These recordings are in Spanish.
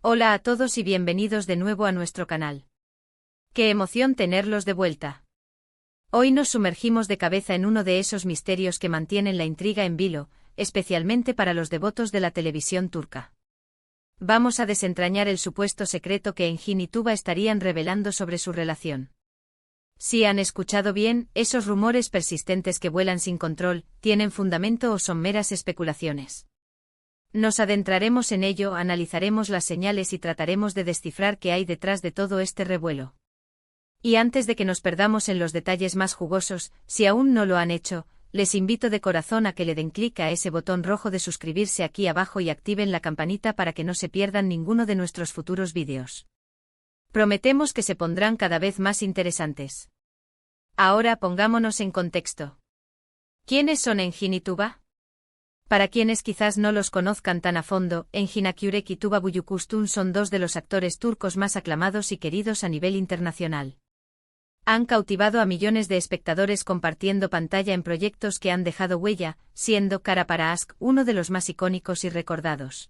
Hola a todos y bienvenidos de nuevo a nuestro canal. ¡Qué emoción tenerlos de vuelta! Hoy nos sumergimos de cabeza en uno de esos misterios que mantienen la intriga en vilo, especialmente para los devotos de la televisión turca. Vamos a desentrañar el supuesto secreto que Engin y Tuba estarían revelando sobre su relación. Si han escuchado bien, esos rumores persistentes que vuelan sin control, ¿tienen fundamento o son meras especulaciones? Nos adentraremos en ello, analizaremos las señales y trataremos de descifrar qué hay detrás de todo este revuelo. Y antes de que nos perdamos en los detalles más jugosos, si aún no lo han hecho, les invito de corazón a que le den clic a ese botón rojo de suscribirse aquí abajo y activen la campanita para que no se pierdan ninguno de nuestros futuros vídeos. Prometemos que se pondrán cada vez más interesantes. Ahora pongámonos en contexto. ¿Quiénes son Engin y Tuba? Para quienes quizás no los conozcan tan a fondo, Engin Akyürek y Tuba Büyüküstün son dos de los actores turcos más aclamados y queridos a nivel internacional. Han cautivado a millones de espectadores compartiendo pantalla en proyectos que han dejado huella, siendo Kara para Aşk uno de los más icónicos y recordados.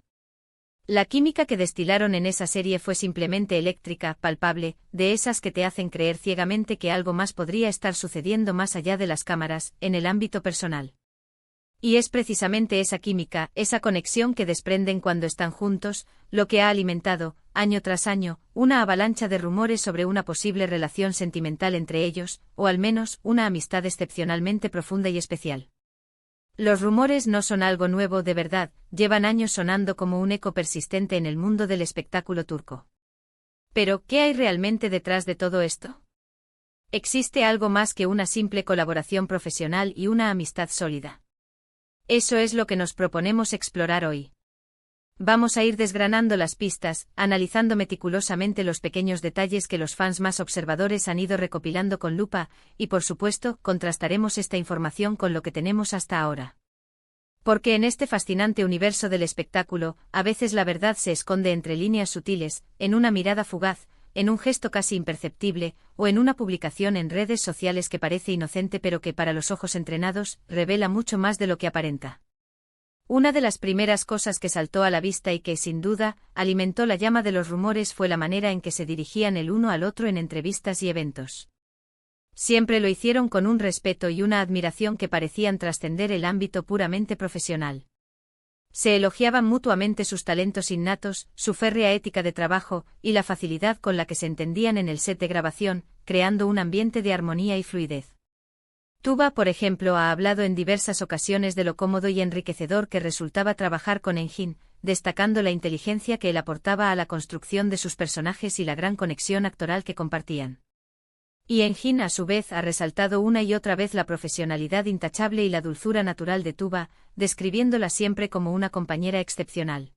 La química que destilaron en esa serie fue simplemente eléctrica, palpable, de esas que te hacen creer ciegamente que algo más podría estar sucediendo más allá de las cámaras, en el ámbito personal. Y es precisamente esa química, esa conexión que desprenden cuando están juntos, lo que ha alimentado, año tras año, una avalancha de rumores sobre una posible relación sentimental entre ellos, o al menos, una amistad excepcionalmente profunda y especial. Los rumores no son algo nuevo de verdad, llevan años sonando como un eco persistente en el mundo del espectáculo turco. Pero, ¿qué hay realmente detrás de todo esto? ¿Existe algo más que una simple colaboración profesional y una amistad sólida? Eso es lo que nos proponemos explorar hoy. Vamos a ir desgranando las pistas, analizando meticulosamente los pequeños detalles que los fans más observadores han ido recopilando con lupa, y por supuesto, contrastaremos esta información con lo que tenemos hasta ahora. Porque en este fascinante universo del espectáculo, a veces la verdad se esconde entre líneas sutiles, en una mirada fugaz, en un gesto casi imperceptible, o en una publicación en redes sociales que parece inocente pero que para los ojos entrenados, revela mucho más de lo que aparenta. Una de las primeras cosas que saltó a la vista y que, sin duda, alimentó la llama de los rumores fue la manera en que se dirigían el uno al otro en entrevistas y eventos. Siempre lo hicieron con un respeto y una admiración que parecían trascender el ámbito puramente profesional. Se elogiaban mutuamente sus talentos innatos, su férrea ética de trabajo, y la facilidad con la que se entendían en el set de grabación, creando un ambiente de armonía y fluidez. Tuba, por ejemplo, ha hablado en diversas ocasiones de lo cómodo y enriquecedor que resultaba trabajar con Engin, destacando la inteligencia que él aportaba a la construcción de sus personajes y la gran conexión actoral que compartían. Y Engin a su vez ha resaltado una y otra vez la profesionalidad intachable y la dulzura natural de Tuba, describiéndola siempre como una compañera excepcional.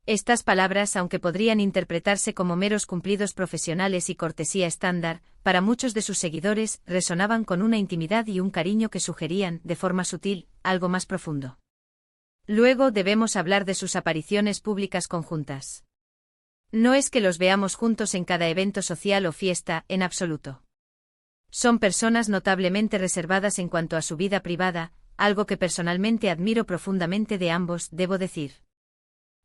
Estas palabras, aunque podrían interpretarse como meros cumplidos profesionales y cortesía estándar, para muchos de sus seguidores, resonaban con una intimidad y un cariño que sugerían, de forma sutil, algo más profundo. Luego debemos hablar de sus apariciones públicas conjuntas. No es que los veamos juntos en cada evento social o fiesta, en absoluto. Son personas notablemente reservadas en cuanto a su vida privada, algo que personalmente admiro profundamente de ambos, debo decir.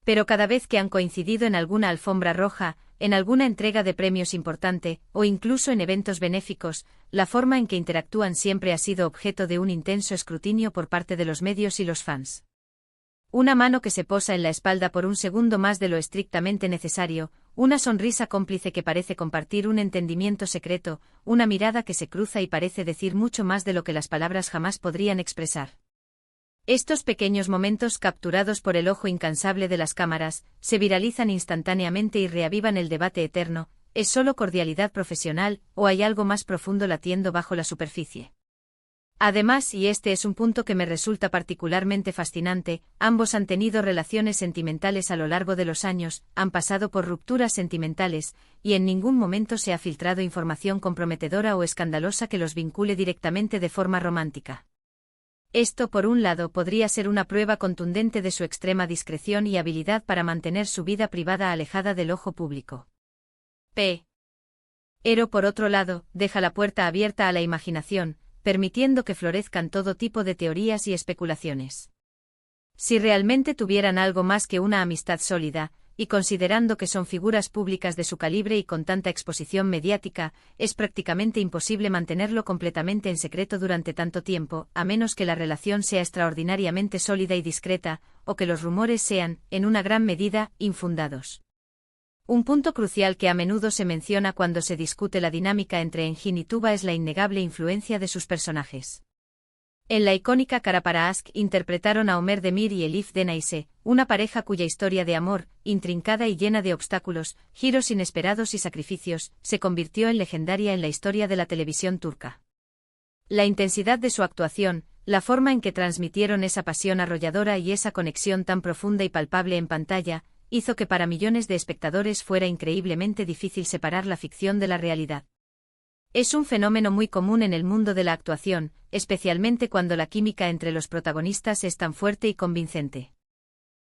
Pero cada vez que han coincidido en alguna alfombra roja, en alguna entrega de premios importante, o incluso en eventos benéficos, la forma en que interactúan siempre ha sido objeto de un intenso escrutinio por parte de los medios y los fans. Una mano que se posa en la espalda por un segundo más de lo estrictamente necesario, una sonrisa cómplice que parece compartir un entendimiento secreto, una mirada que se cruza y parece decir mucho más de lo que las palabras jamás podrían expresar. Estos pequeños momentos capturados por el ojo incansable de las cámaras, se viralizan instantáneamente y reavivan el debate eterno, ¿es solo cordialidad profesional, o hay algo más profundo latiendo bajo la superficie? Además, y este es un punto que me resulta particularmente fascinante, ambos han tenido relaciones sentimentales a lo largo de los años, han pasado por rupturas sentimentales, y en ningún momento se ha filtrado información comprometedora o escandalosa que los vincule directamente de forma romántica. Esto, por un lado, podría ser una prueba contundente de su extrema discreción y habilidad para mantener su vida privada alejada del ojo público. Pero, por otro lado, deja la puerta abierta a la imaginación, permitiendo que florezcan todo tipo de teorías y especulaciones. Si realmente tuvieran algo más que una amistad sólida, y considerando que son figuras públicas de su calibre y con tanta exposición mediática, es prácticamente imposible mantenerlo completamente en secreto durante tanto tiempo, a menos que la relación sea extraordinariamente sólida y discreta, o que los rumores sean, en una gran medida, infundados. Un punto crucial que a menudo se menciona cuando se discute la dinámica entre Engin y Tuba es la innegable influencia de sus personajes. En la icónica Cara para Ask interpretaron a Omer Demir y Elif Denaise, una pareja cuya historia de amor, intrincada y llena de obstáculos, giros inesperados y sacrificios, se convirtió en legendaria en la historia de la televisión turca. La intensidad de su actuación, la forma en que transmitieron esa pasión arrolladora y esa conexión tan profunda y palpable en pantalla, hizo que para millones de espectadores fuera increíblemente difícil separar la ficción de la realidad. Es un fenómeno muy común en el mundo de la actuación, especialmente cuando la química entre los protagonistas es tan fuerte y convincente.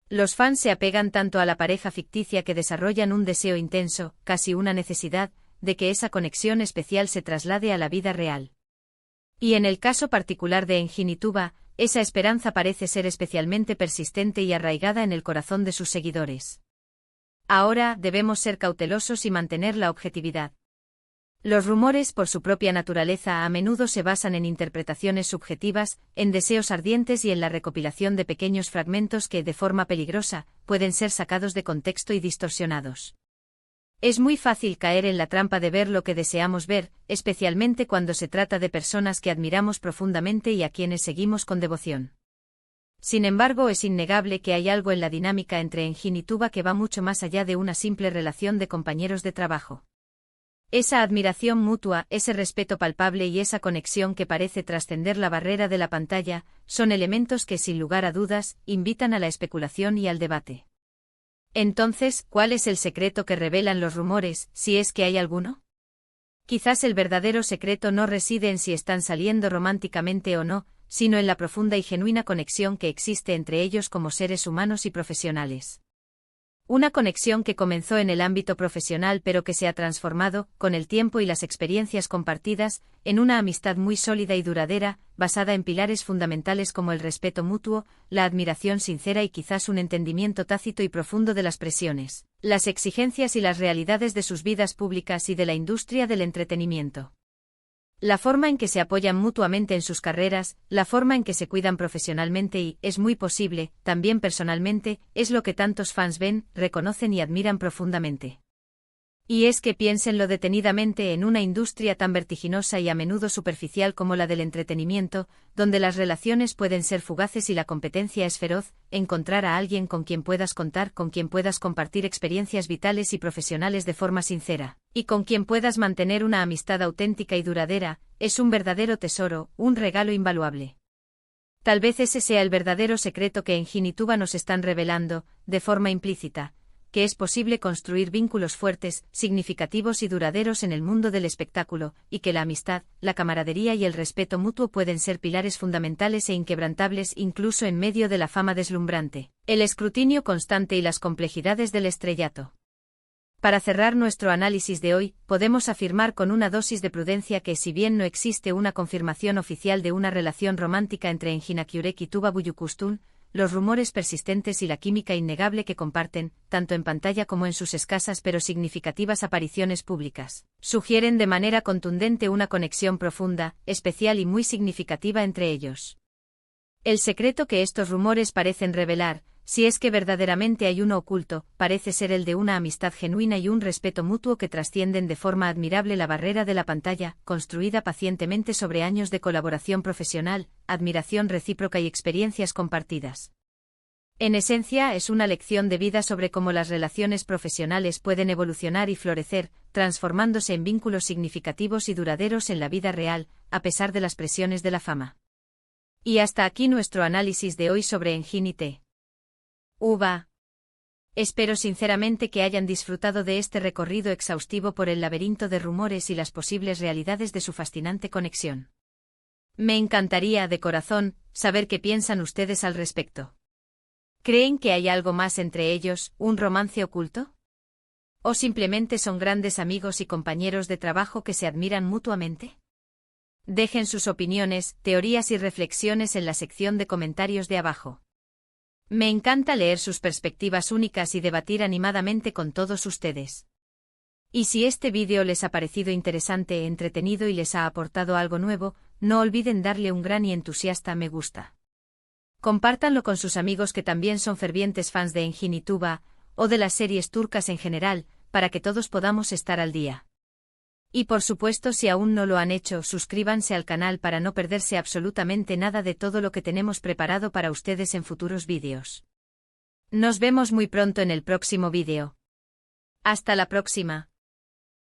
Los fans se apegan tanto a la pareja ficticia que desarrollan un deseo intenso, casi una necesidad, de que esa conexión especial se traslade a la vida real. Y en el caso particular de Engin y Tuba, esa esperanza parece ser especialmente persistente y arraigada en el corazón de sus seguidores. Ahora, debemos ser cautelosos y mantener la objetividad. Los rumores, por su propia naturaleza, a menudo se basan en interpretaciones subjetivas, en deseos ardientes y en la recopilación de pequeños fragmentos que, de forma peligrosa, pueden ser sacados de contexto y distorsionados. Es muy fácil caer en la trampa de ver lo que deseamos ver, especialmente cuando se trata de personas que admiramos profundamente y a quienes seguimos con devoción. Sin embargo, es innegable que hay algo en la dinámica entre Engin y Tuba que va mucho más allá de una simple relación de compañeros de trabajo. Esa admiración mutua, ese respeto palpable y esa conexión que parece trascender la barrera de la pantalla, son elementos que, sin lugar a dudas, invitan a la especulación y al debate. Entonces, ¿cuál es el secreto que revelan los rumores, si es que hay alguno? Quizás el verdadero secreto no reside en si están saliendo románticamente o no, sino en la profunda y genuina conexión que existe entre ellos como seres humanos y profesionales. Una conexión que comenzó en el ámbito profesional pero que se ha transformado, con el tiempo y las experiencias compartidas, en una amistad muy sólida y duradera, basada en pilares fundamentales como el respeto mutuo, la admiración sincera y quizás un entendimiento tácito y profundo de las presiones, las exigencias y las realidades de sus vidas públicas y de la industria del entretenimiento. La forma en que se apoyan mutuamente en sus carreras, la forma en que se cuidan profesionalmente y, es muy posible, también personalmente, es lo que tantos fans ven, reconocen y admiran profundamente. Y es que piénsenlo detenidamente en una industria tan vertiginosa y a menudo superficial como la del entretenimiento, donde las relaciones pueden ser fugaces y la competencia es feroz, encontrar a alguien con quien puedas contar, con quien puedas compartir experiencias vitales y profesionales de forma sincera, y con quien puedas mantener una amistad auténtica y duradera, es un verdadero tesoro, un regalo invaluable. Tal vez ese sea el verdadero secreto que Engin y Tuba nos están revelando, de forma implícita, que es posible construir vínculos fuertes, significativos y duraderos en el mundo del espectáculo, y que la amistad, la camaradería y el respeto mutuo pueden ser pilares fundamentales e inquebrantables incluso en medio de la fama deslumbrante, el escrutinio constante y las complejidades del estrellato. Para cerrar nuestro análisis de hoy, podemos afirmar con una dosis de prudencia que si bien no existe una confirmación oficial de una relación romántica entre Engin Akyurek y Tuba Büyüküstün, los rumores persistentes y la química innegable que comparten, tanto en pantalla como en sus escasas pero significativas apariciones públicas, sugieren de manera contundente una conexión profunda, especial y muy significativa entre ellos. El secreto que estos rumores parecen revelar, si es que verdaderamente hay uno oculto, parece ser el de una amistad genuina y un respeto mutuo que trascienden de forma admirable la barrera de la pantalla, construida pacientemente sobre años de colaboración profesional, admiración recíproca y experiencias compartidas. En esencia, es una lección de vida sobre cómo las relaciones profesionales pueden evolucionar y florecer, transformándose en vínculos significativos y duraderos en la vida real, a pesar de las presiones de la fama. Y hasta aquí nuestro análisis de hoy sobre Engin y Tuba. Espero sinceramente que hayan disfrutado de este recorrido exhaustivo por el laberinto de rumores y las posibles realidades de su fascinante conexión. Me encantaría, de corazón, saber qué piensan ustedes al respecto. ¿Creen que hay algo más entre ellos, un romance oculto? ¿O simplemente son grandes amigos y compañeros de trabajo que se admiran mutuamente? Dejen sus opiniones, teorías y reflexiones en la sección de comentarios de abajo. Me encanta leer sus perspectivas únicas y debatir animadamente con todos ustedes. Y si este vídeo les ha parecido interesante, entretenido y les ha aportado algo nuevo, no olviden darle un gran y entusiasta me gusta. Compártanlo con sus amigos que también son fervientes fans de Engin y Tuba, o de las series turcas en general, para que todos podamos estar al día. Y por supuesto, si aún no lo han hecho, suscríbanse al canal para no perderse absolutamente nada de todo lo que tenemos preparado para ustedes en futuros vídeos. Nos vemos muy pronto en el próximo vídeo. Hasta la próxima.